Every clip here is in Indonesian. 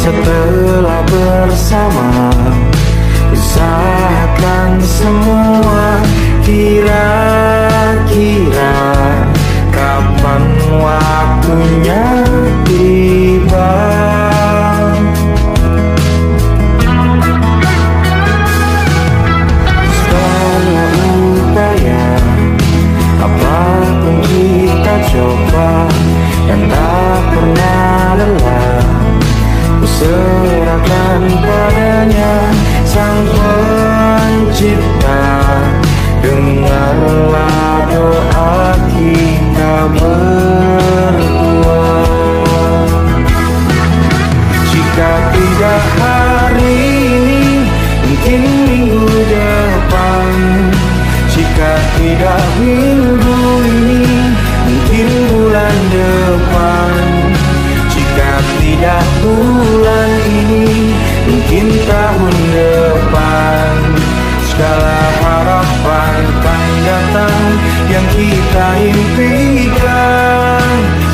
Setelah bersama, usahakan semua. Kira-kira kapan waktunya tiba? Setelah upaya, apapun kita coba, dan tak pernah lelah, serahkan padanya Sang Pencipta. Dengarlah doa kita berdua. Jika tidak hari ini, mungkin minggu depan. Jika tidak minggu ini, mungkin bulan depan. Jika tidak bulan ini, mungkin tahun depan. Segala harapan kan datang yang kita impikan.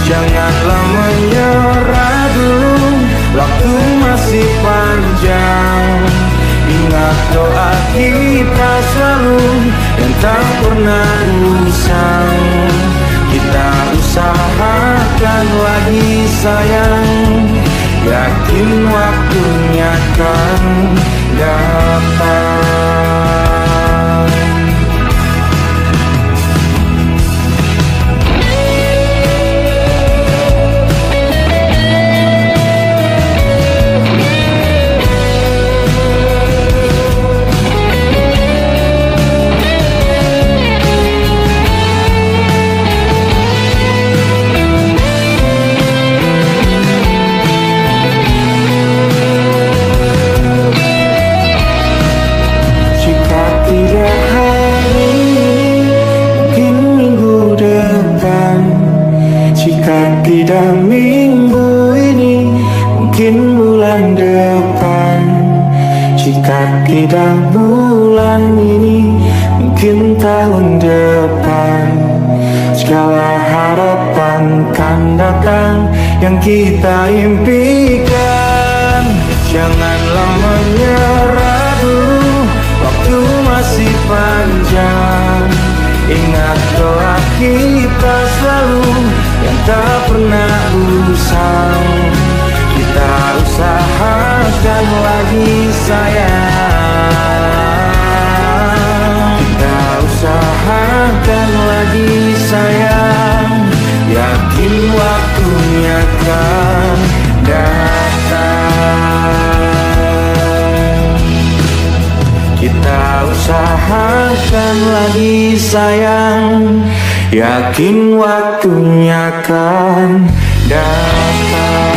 Janganlah menyerah dulu, waktu masih panjang. Ingat doa kita selalu dan tak pernah usang. Kita usahakan lagi sayang, yakin waktunya kan datang. Tidak minggu ini, mungkin bulan depan. Jika tidak bulan ini, mungkin tahun depan. Segala harapan kan datang yang kita impikan. Janganlah menyerah dulu, waktu masih panjang. Ingat doa kita selalu yang tak pernah usang. Kita usahakan lagi sayang. Kita usahakan lagi sayang, yakin waktunya kan datang. Kita usahakan lagi sayang, yakin waktunya kan datang.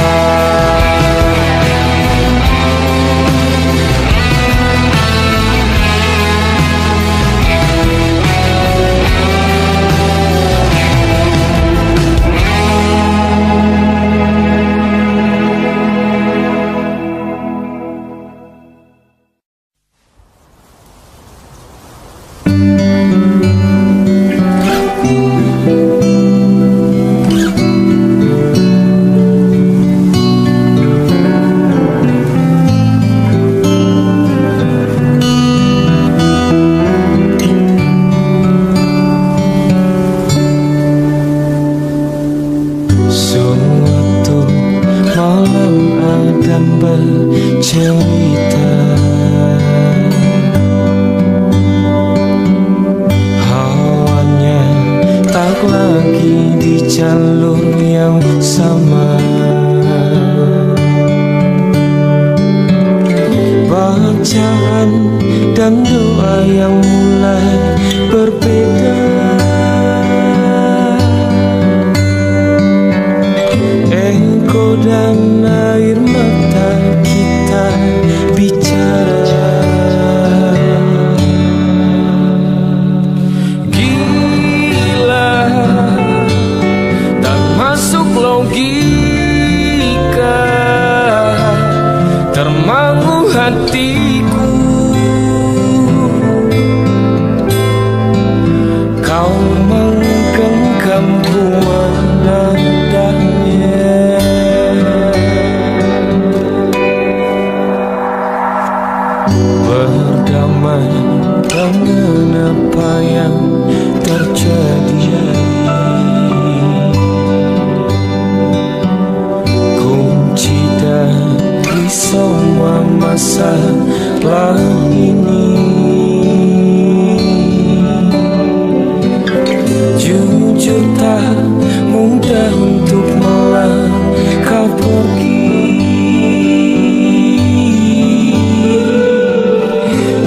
Jujur tak mudah untuk melangkah pergi.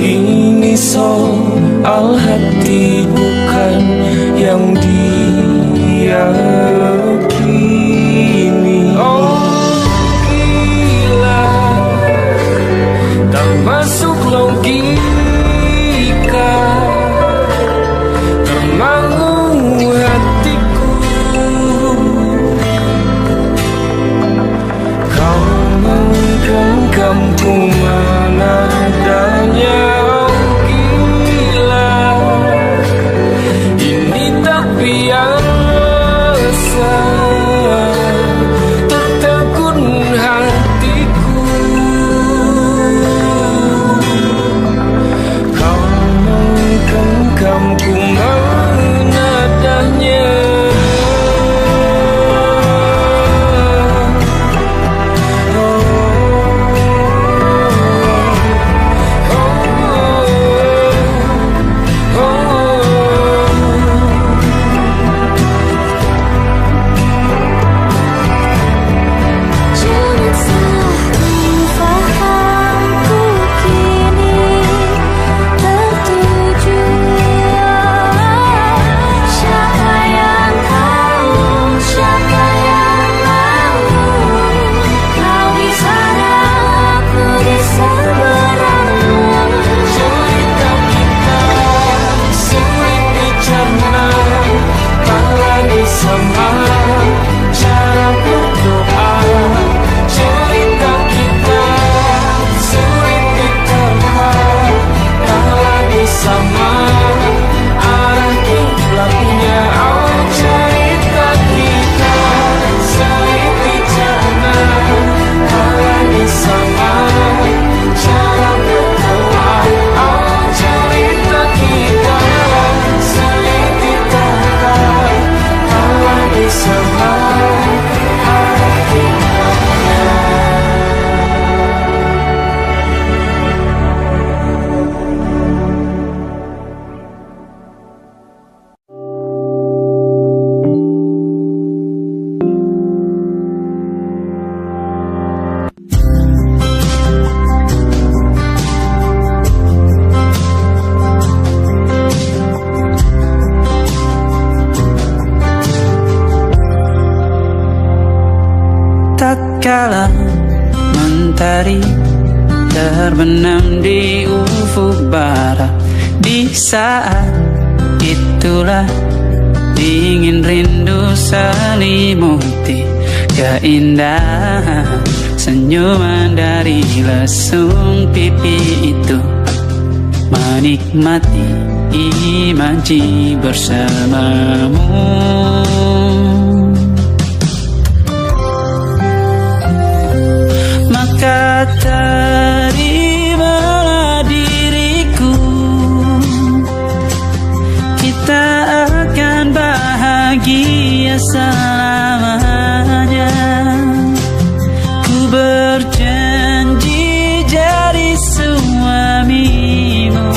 Ini soal hati bukan yang diyakini. Oh gila, tak masuk logika, termangu hatiku. Kau menggenggamku mana adanya. Tatkala mentari terbenam di ufuk barat, di saat itulah dingin rindu selimuti keindahan senyuman dari lesung pipi itu, menikmati imaji bersamamu. Maka terimalah diriku, kita akan bahagia selamanya. Ku berjanji jadi suamimu,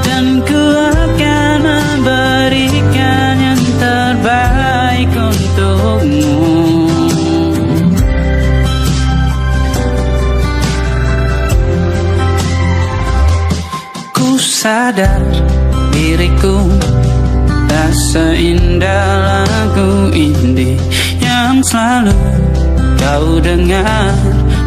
dan ku akan memberikan yang terbaik untukmu. Sadar diriku tak seindah lagu indie yang selalu kau dengar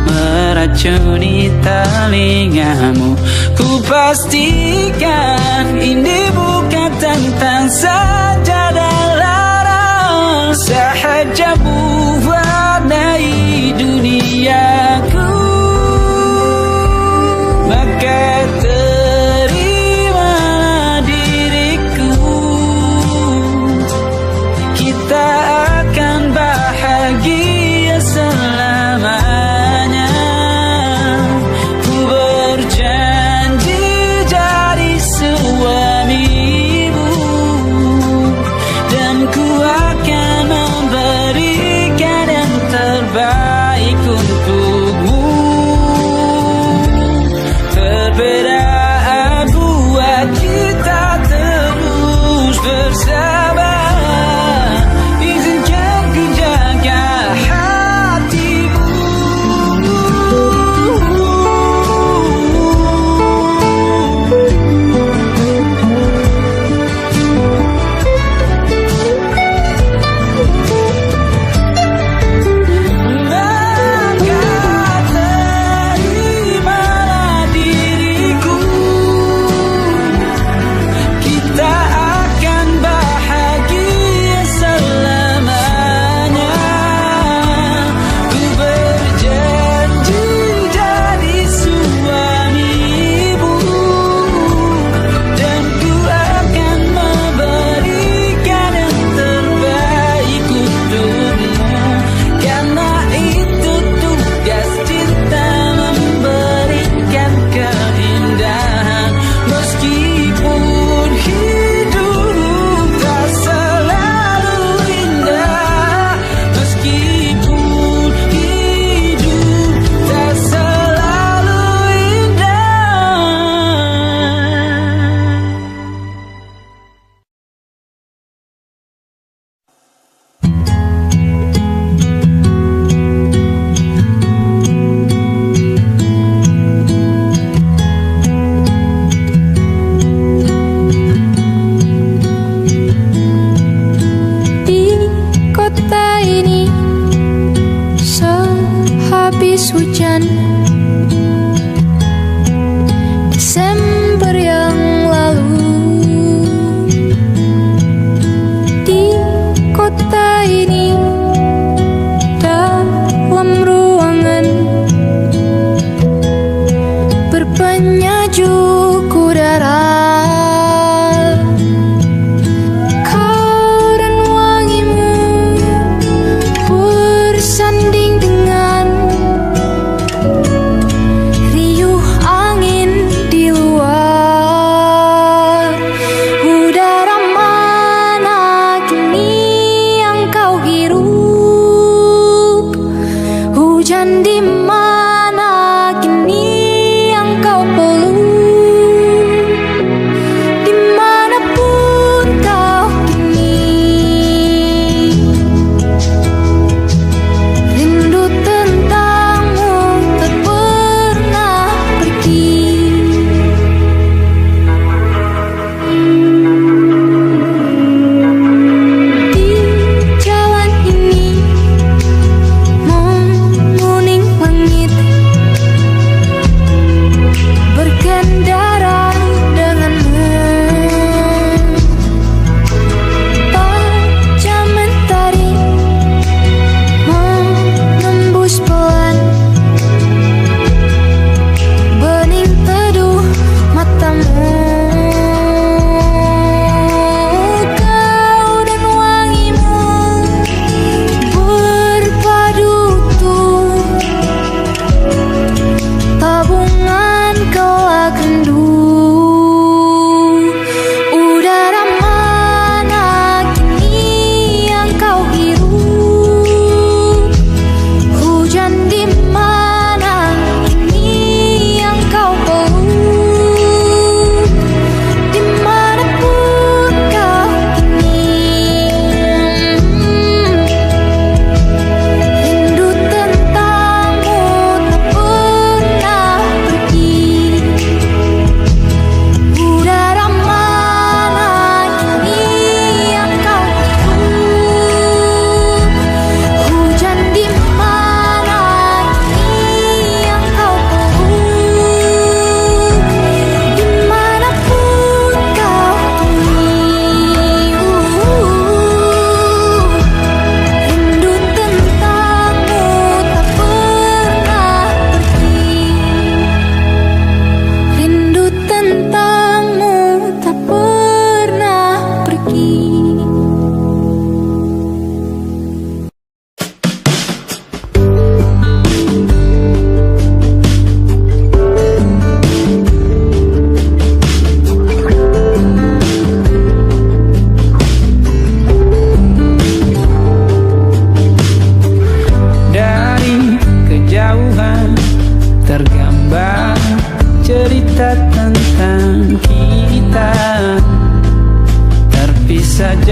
meracuni telingamu. Ku pastikan ini bukan tentang saja dan larang, sahaja mewarnai duniaku. Maka ku akan memberikan yang terbaik untuk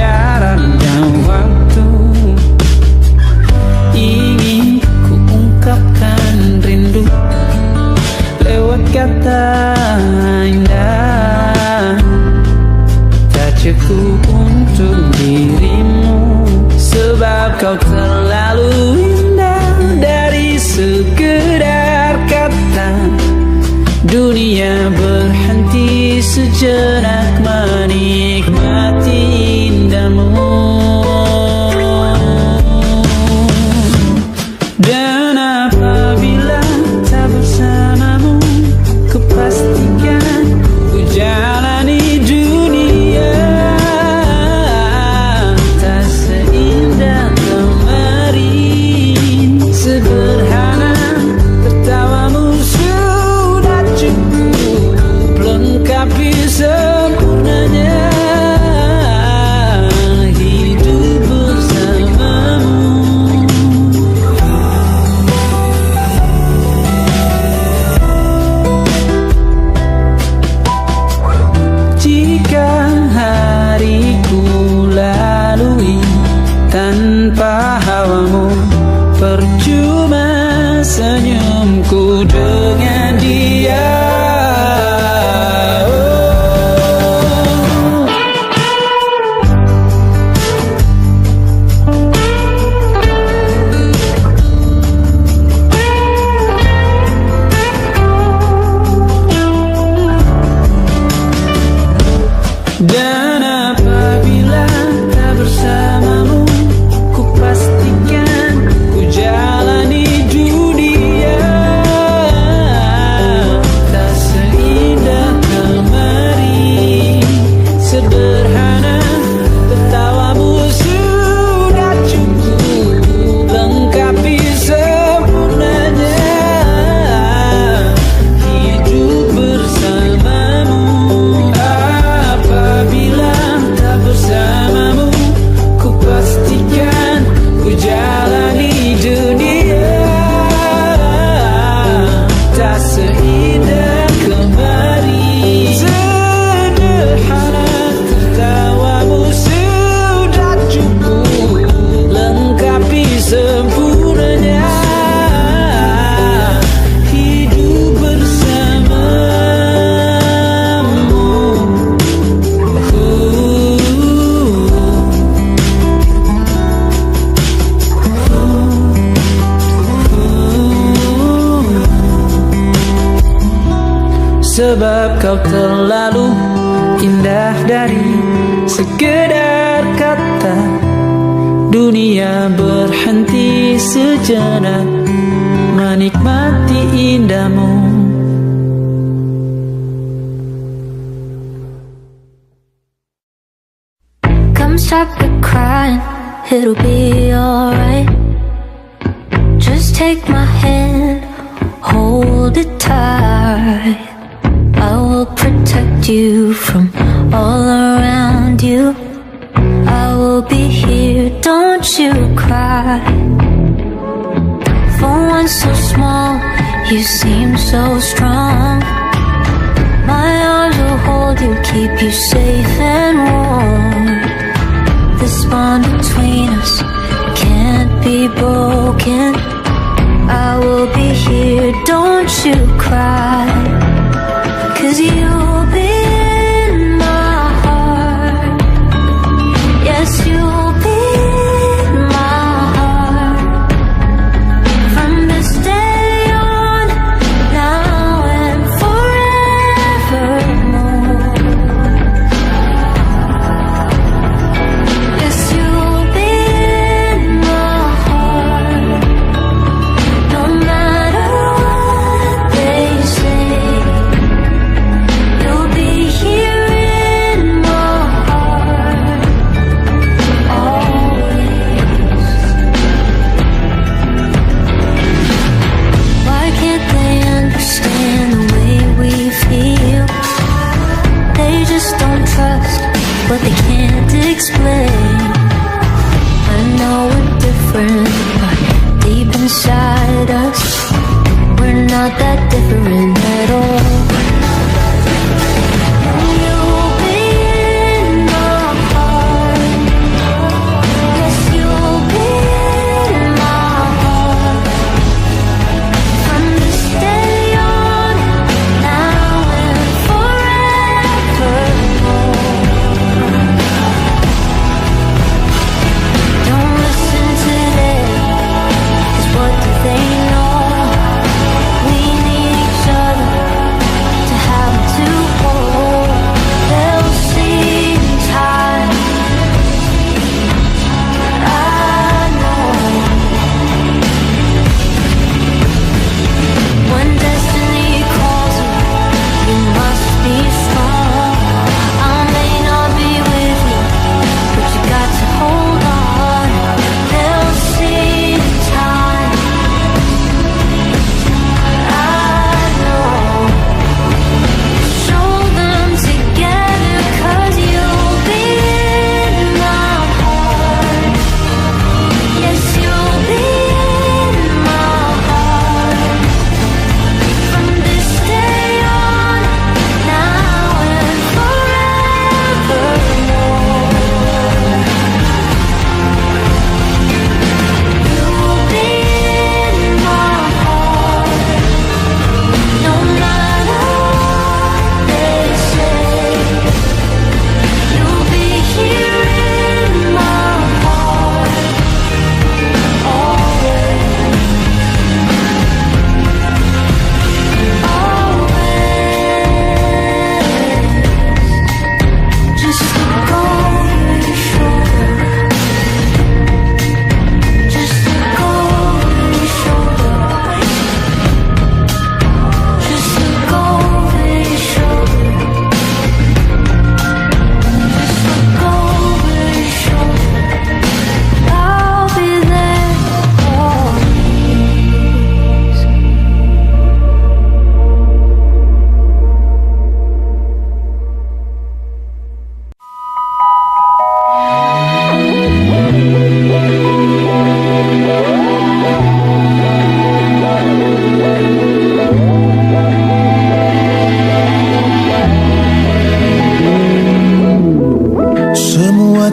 jalannya waktu. Ingin ku ungkapkan rindu lewat kata indah, tak cukup untuk dirimu, sebab kau terlalu indah. Dari sekedar kata, dunia berhenti sejenak menikmati indahmu. Dan apabila tak bersamamu, kupastikan ku jalani dunia tak seindah kemarin. Sederhana, tertawamu sudah cukup lengkapi sempurnanya hidup bersamamu. Jika hariku lalui tanpa hawamu, percuma senyumku dengan dia. Dan apabila tak bersamamu, kupastikan ku jalani dunia tak seindah kemarin. Sederhana, tertawamu sudah cukup lengkapi sempurnanya hidup bersamamu. Apabila tak bersamamu, kupastikan ku jalani dunia tak seindah kemarin. Sederhana, tertawamu sudah cukup lengkapi sempurnanya hidup bersamamu. Sebab kau terlalu indah. Dari sekedar kata, dunia berhenti sejenak menikmati indahmu. Come stop the crying, it'll be alright. Just take my hand, hold it tight. I will protect you from all around you. I will be here, don't you cry. For one so small, you seem so strong. My arms will hold you, keep you safe and warm. This bond between us can't be broken. I will be here, don't you cry. 'Cause you'll be in my heart. Yes, you'll be in my heart. From this day on, now and forevermore. Yes, you'll be in my heart. No matter what they say, you'll be here in my heart, always. Why can't they understand the way we feel? They just don't trust what they can't explain. I know we're different, but deep inside us, we're not that different at all. You'll be in my heart.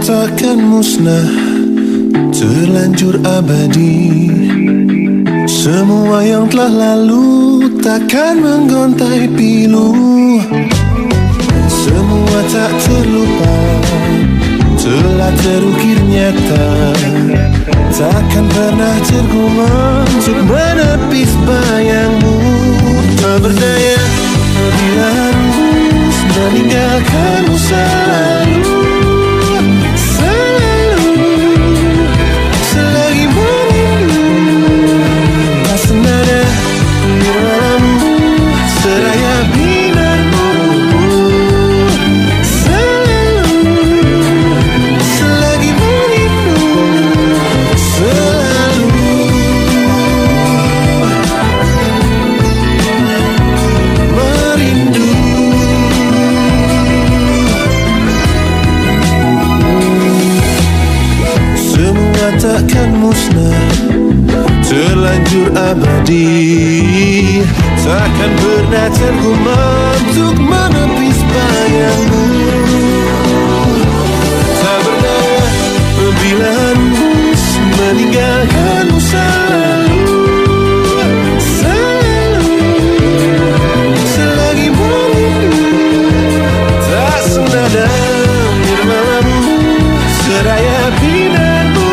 takkan musnah, terlanjur abadi. Semua yang telah lalu takkan menggontai pilu. Semua tak terlupa, telah terukir nyata, takkan pernah tergumam untuk menepis bayangmu. Tak berdaya bila harus meninggalkanmu selalu. Selalu, selagi merindu, tak senada di malammu, seraya binarmu. Selalu, selagi merindu, selalu merindu. Semua takkan musnah, terlanjur abadi, takkan pernah tergumam untuk menepis bayangmu. Tak berdaya bila harus meninggalkanmu selalu. Selalu, selagi merindu, tak senada nirmalamu, seraya binarmu.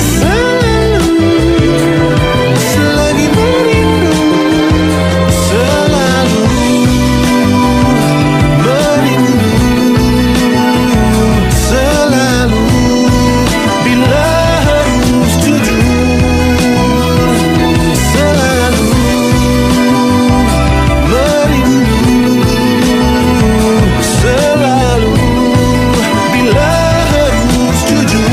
Selalu, selagi merindu, selalu merindu, selalu bila harus jujur, selalu merindu, selalu bila harus jujur.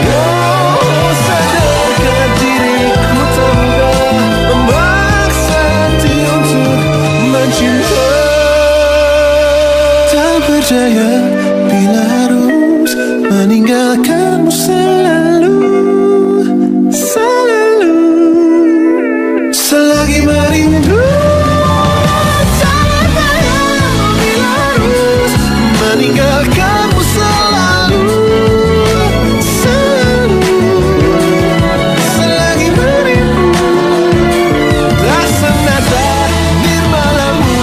Kau sadarkan diriku tak mudah memaksa hati untuk mencinta. Tak berdaya bila harus meninggalkanmu selalu. Selalu, selagi merindu. Tak berdaya bila harus meninggalkanmu selalu. Selalu, selagi merindu, tak senada nirmalamu,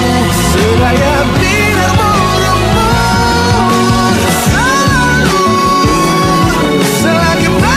seraya binarmu. Selalu, selagi merindu.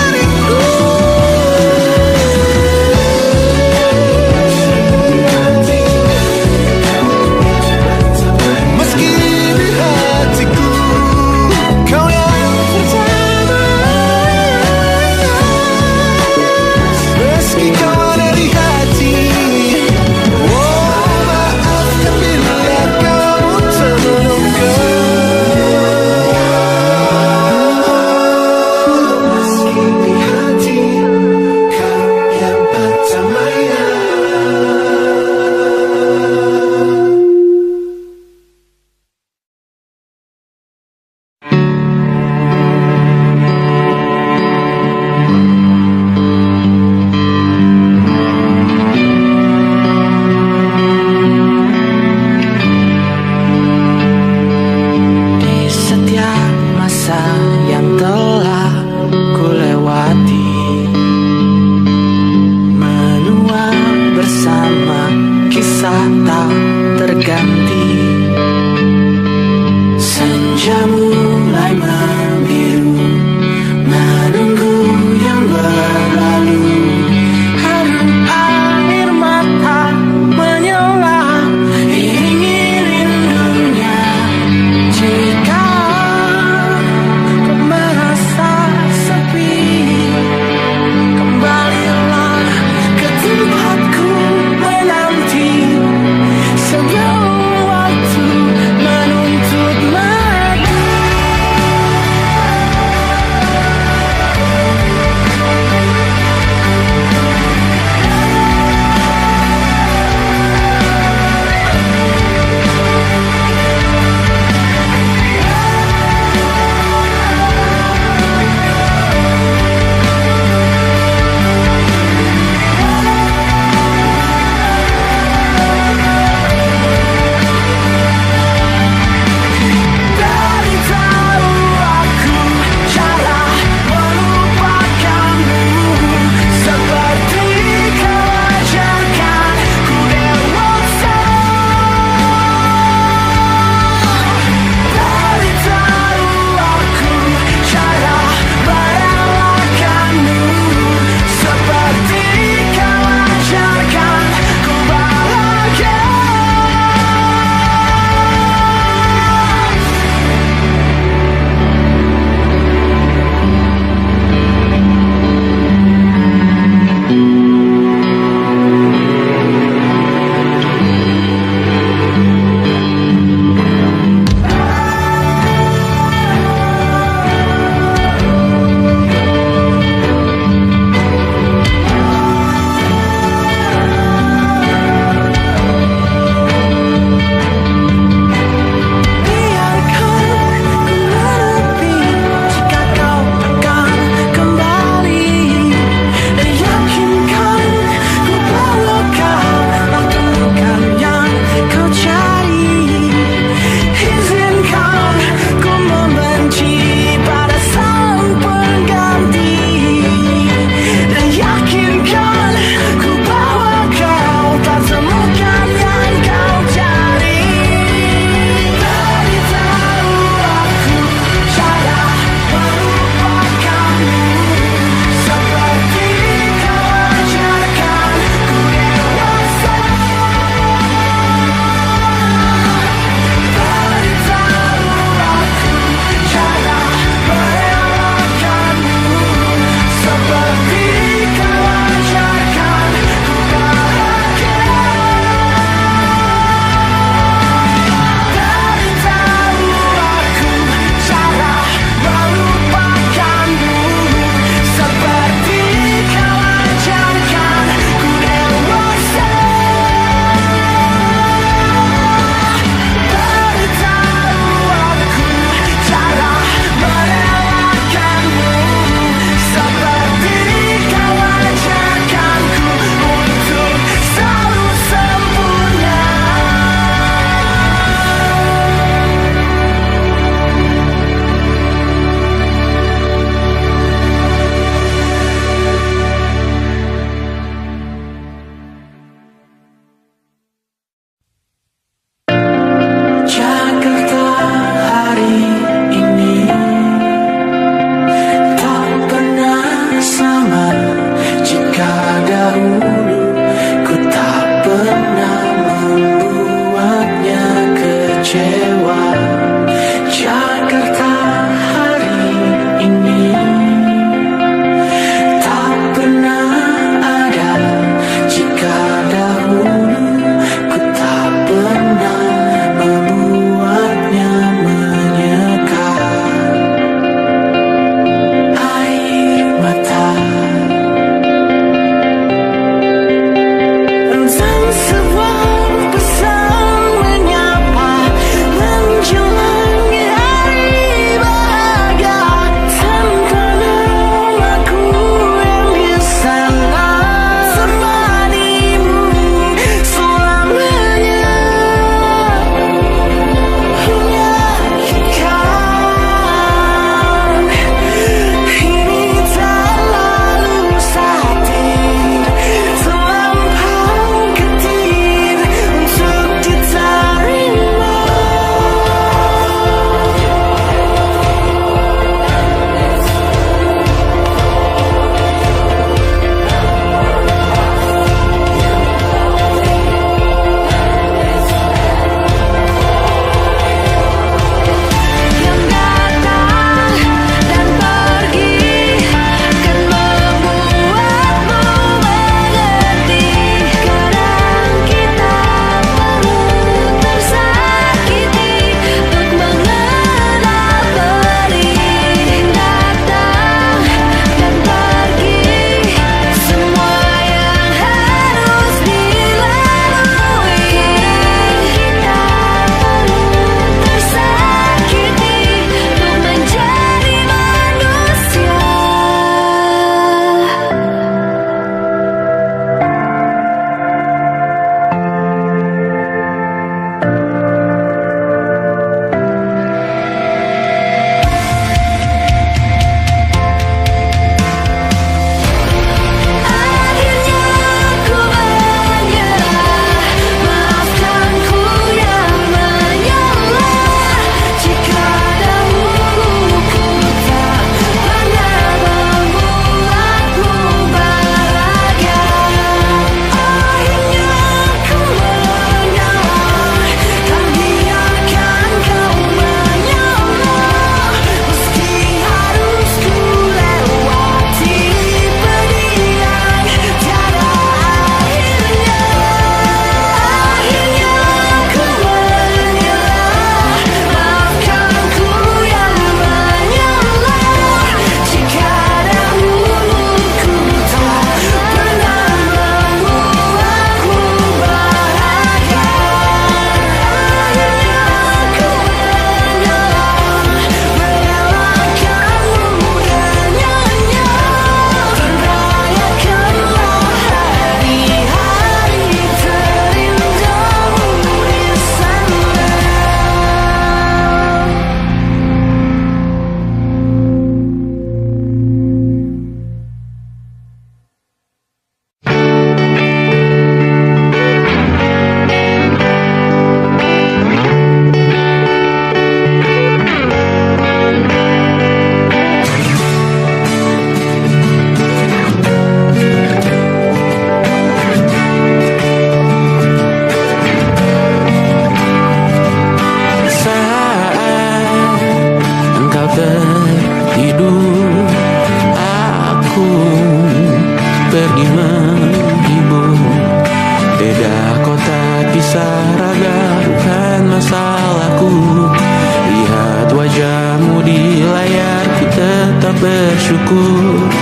bersyukur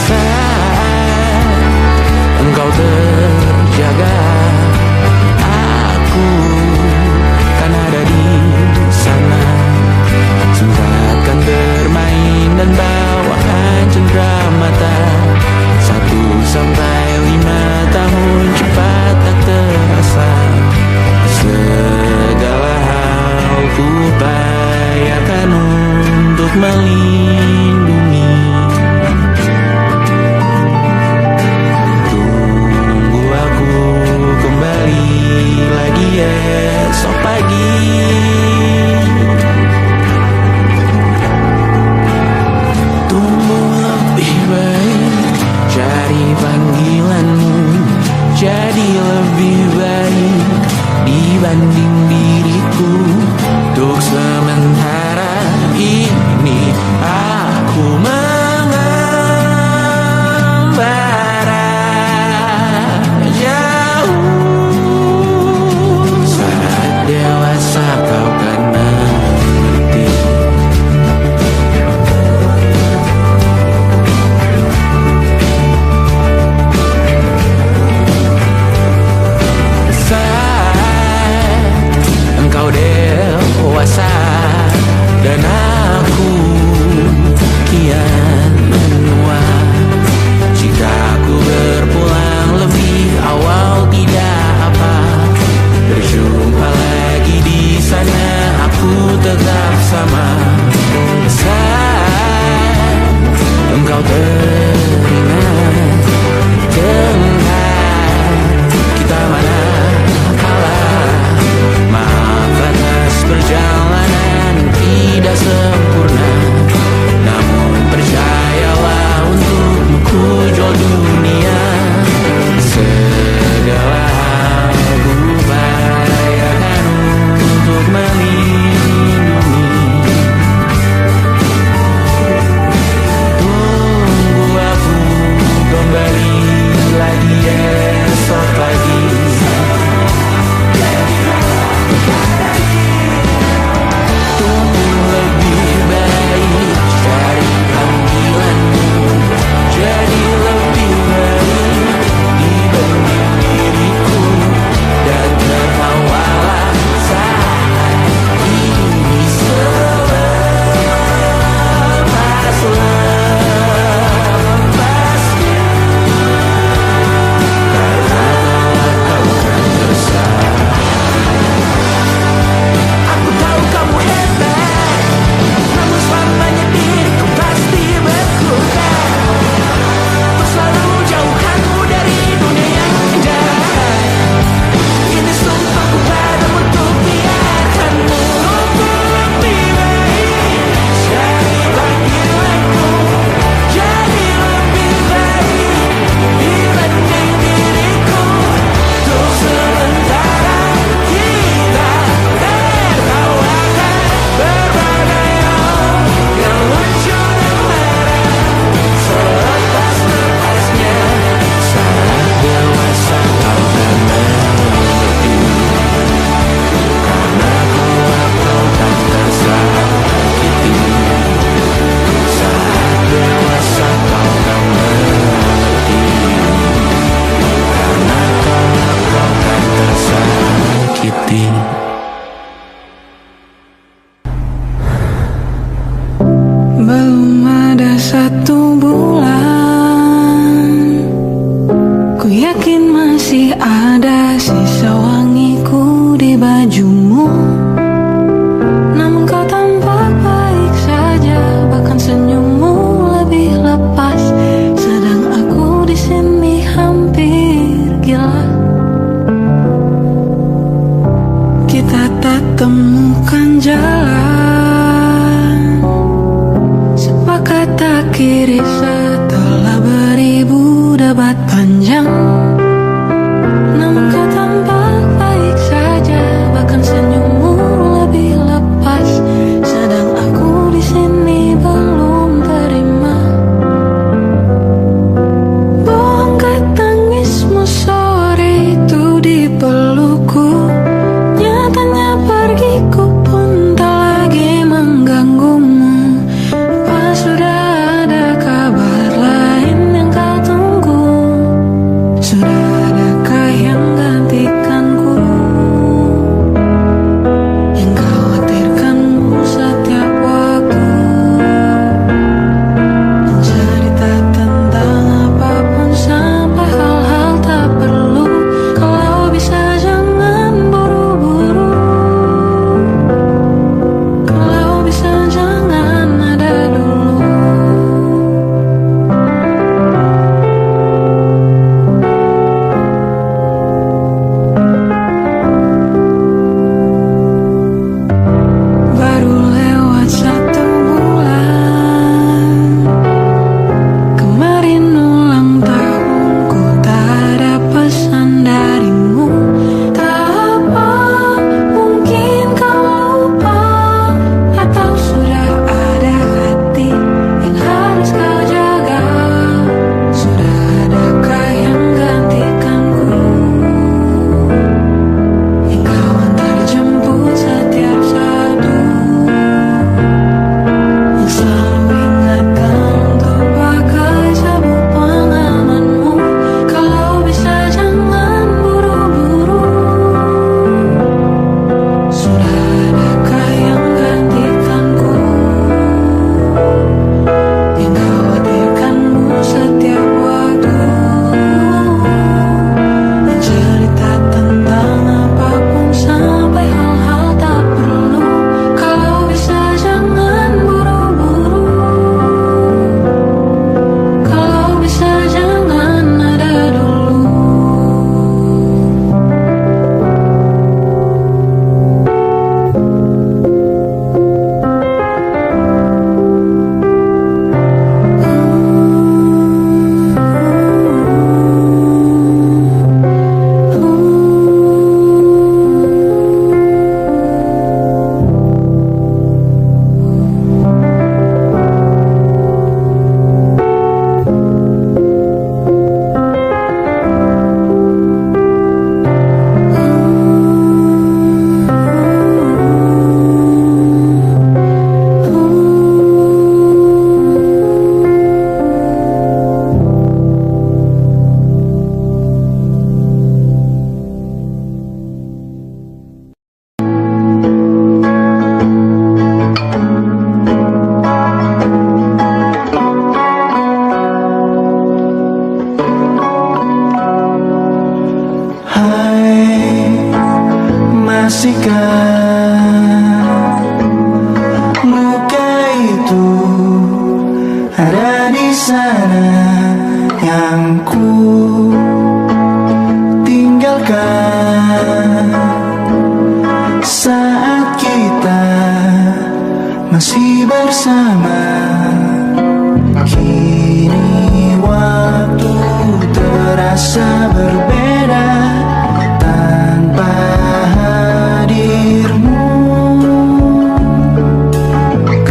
saat engkau terjaga. Aku kan ada di sana, cinta akan bermain dan bawaan cendera mata. 1-5 tahun cepat tak terasa. Segala hal ku bayarkan untuk melindungi. pastikan luka itu ada di sana yang ku tinggalkan saat kita masih bersama. Kini waktu terasa berbeda tanpa hadirmu.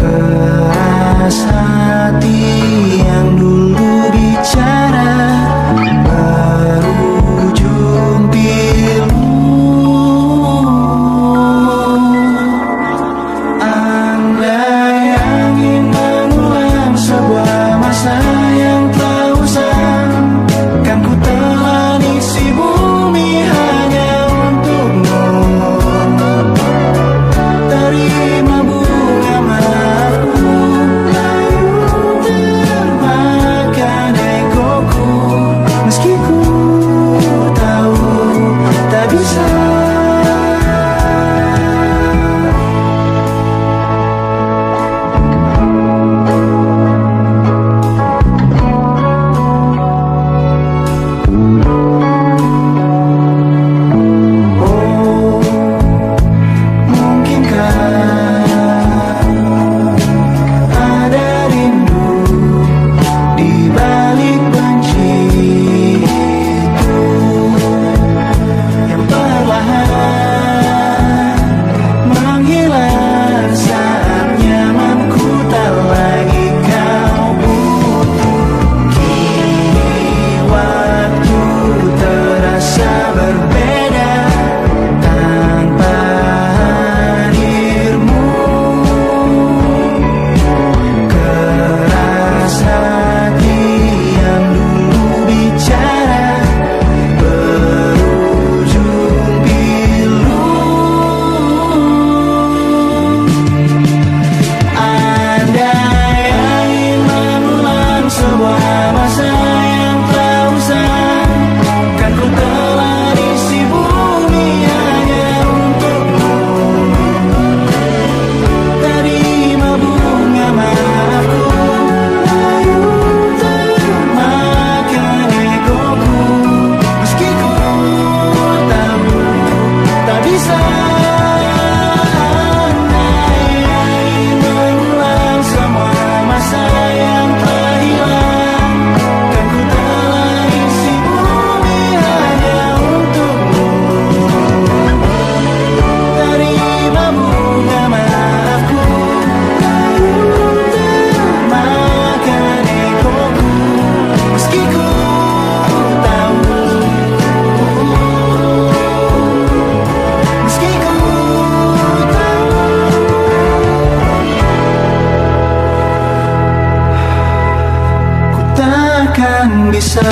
Keras hati yang dulu bicara berujung pilu. Andai angin mengulang sebuah masa yang telah usang, kan ku telah isi bumi hanya untukmu. Terima bunga maafku, layu termakan egoku, meski ku tahu tak bisa. Mungkinkah ada rindu di balik benci itu yang perlahan menghilang saat nyamanku tak lagi kau butuh. Kini waktu terasa berbeda tanpa hadirmu. Keras hati yang dulu bicara berujung pilu. Andai angin mengulang sebuah masa yang telah usang, kan ku telah isi bumi hanya untukmu. Terima bunga maafku, layu termakan egoku, meski ku tahu tak bisa. Andai angin mengulang semua masa yang telah hilang, kan ku telah isi bumi hanya untukmu. Terima bunga maafku, layu termakan egoku, meski ku tahu, meski ku tahu ku takkan bisa.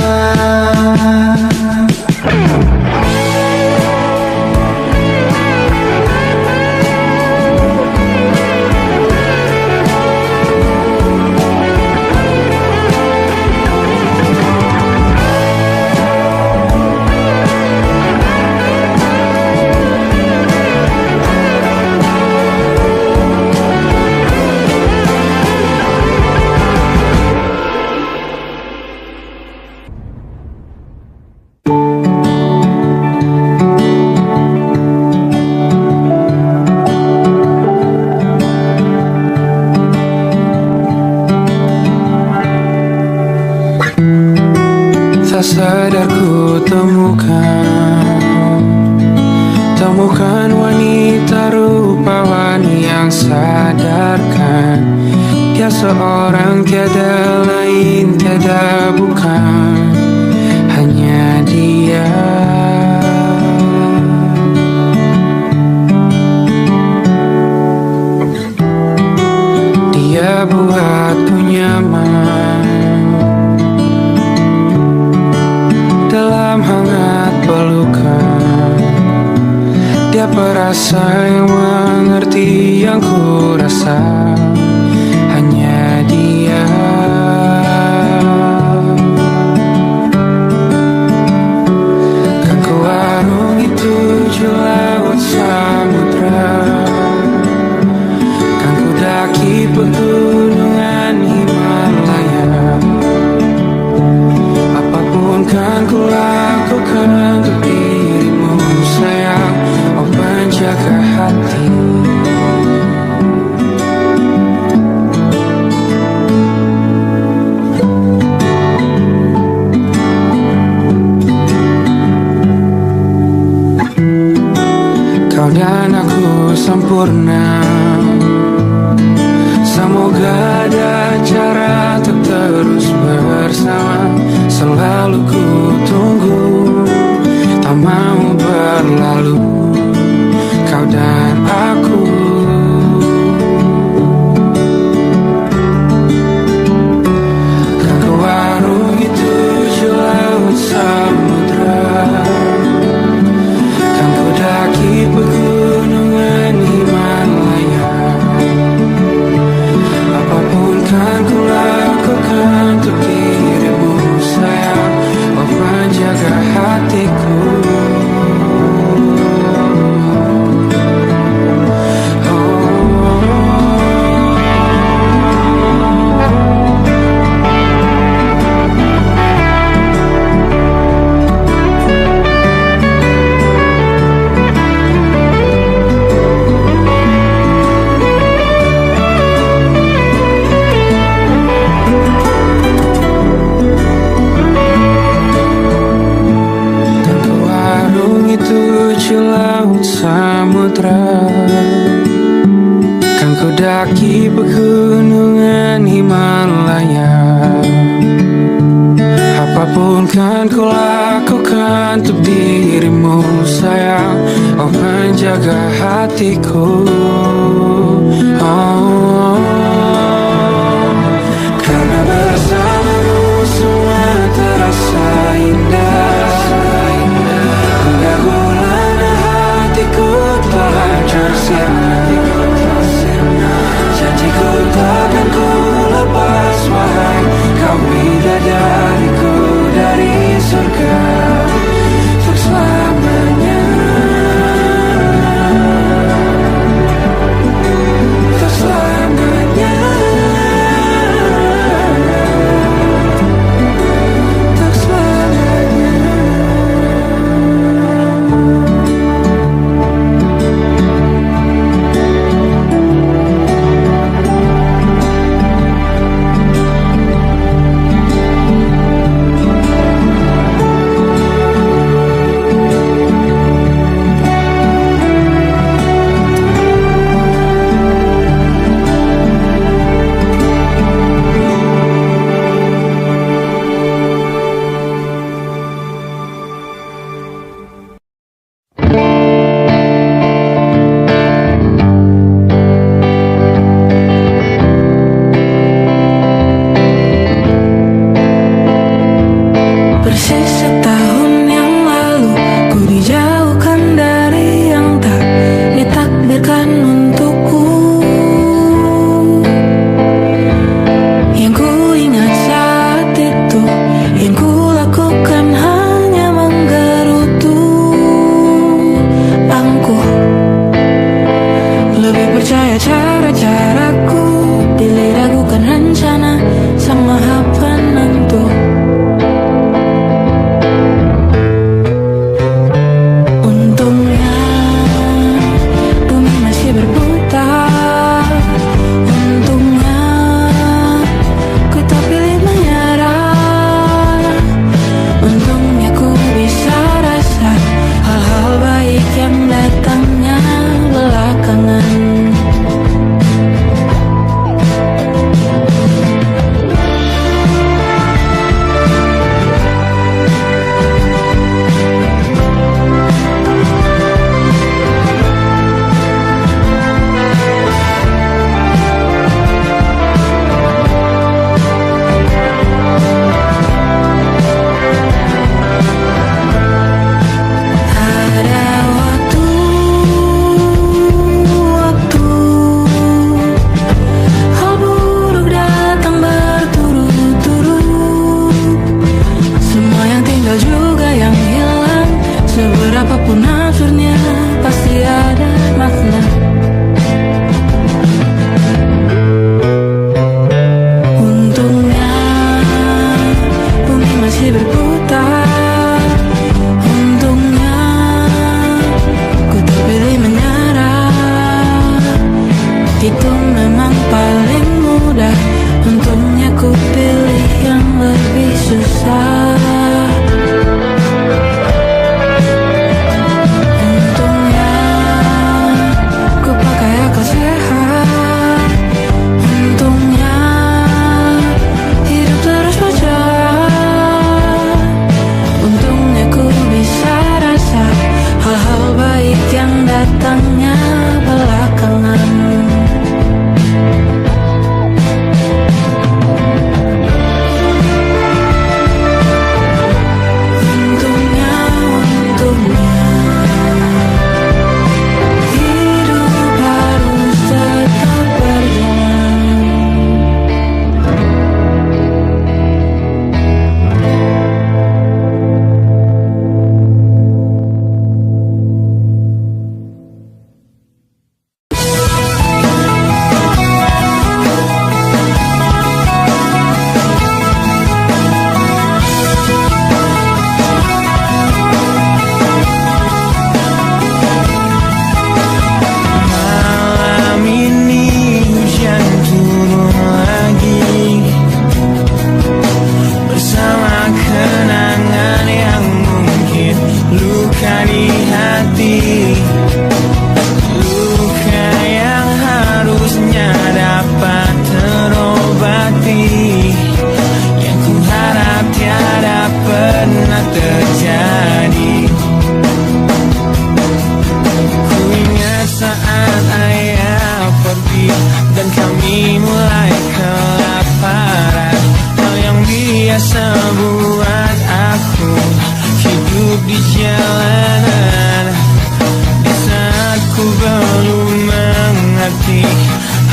Tak sadar ku temukan wanita rupawan yang sadarkan dia seorang, tiada lain, tiada bukan, hanya dia. Dia buatku nyaman dalam hangat pelukan. Dia perasa yang mengerti yang ku rasa, hanya dia. Kan ku warungi 7 laut sama sempurna. Semoga ada cara untuk terus bersama. Selalu ku tunggu, tak mau berlalu, kau dan aku. Kan ke warung itu laut samudra, kan ku daki pegunungan Himalaya. Apapun kan ku lakukan untuk dirimu sayang, oh penjaga hatiku. Laut samudra, kan ku daki pegunungan Himalaya. Apapun kan ku lakukan untuk dirimu sayang, oh penjaga hatiku. Oh, karena bersamamu semua terasa indah. Janjiku takkan ku lepas, wahai kau bidadariku dari surga untuk selamanya, untuk selamanya, untuk selamanya. membuat aku hidup di jalanan. Di saat ku belum mengerti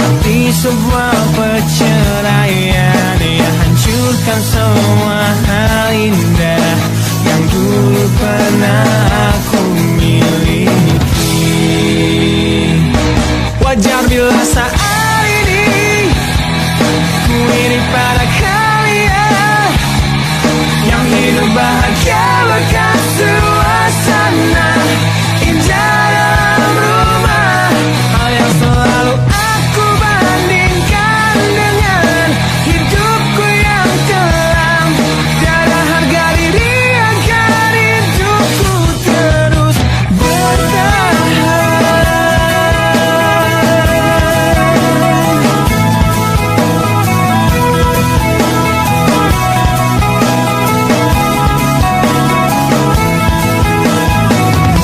arti sebuah perceraian yang hancurkan semua hal indah yang dulu pernah aku miliki. Wajar bila saat ini ku iri pada kalian yang hidup bahagia bekas suasana indah dalam rumah. Hal yang selalu aku bandingkan dengan hidupku yang kelam. Tiada harga diri agar hidupku terus bertahan.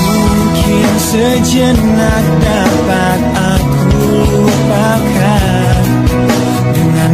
Mungkin sejenak dapat aku lupakan dengan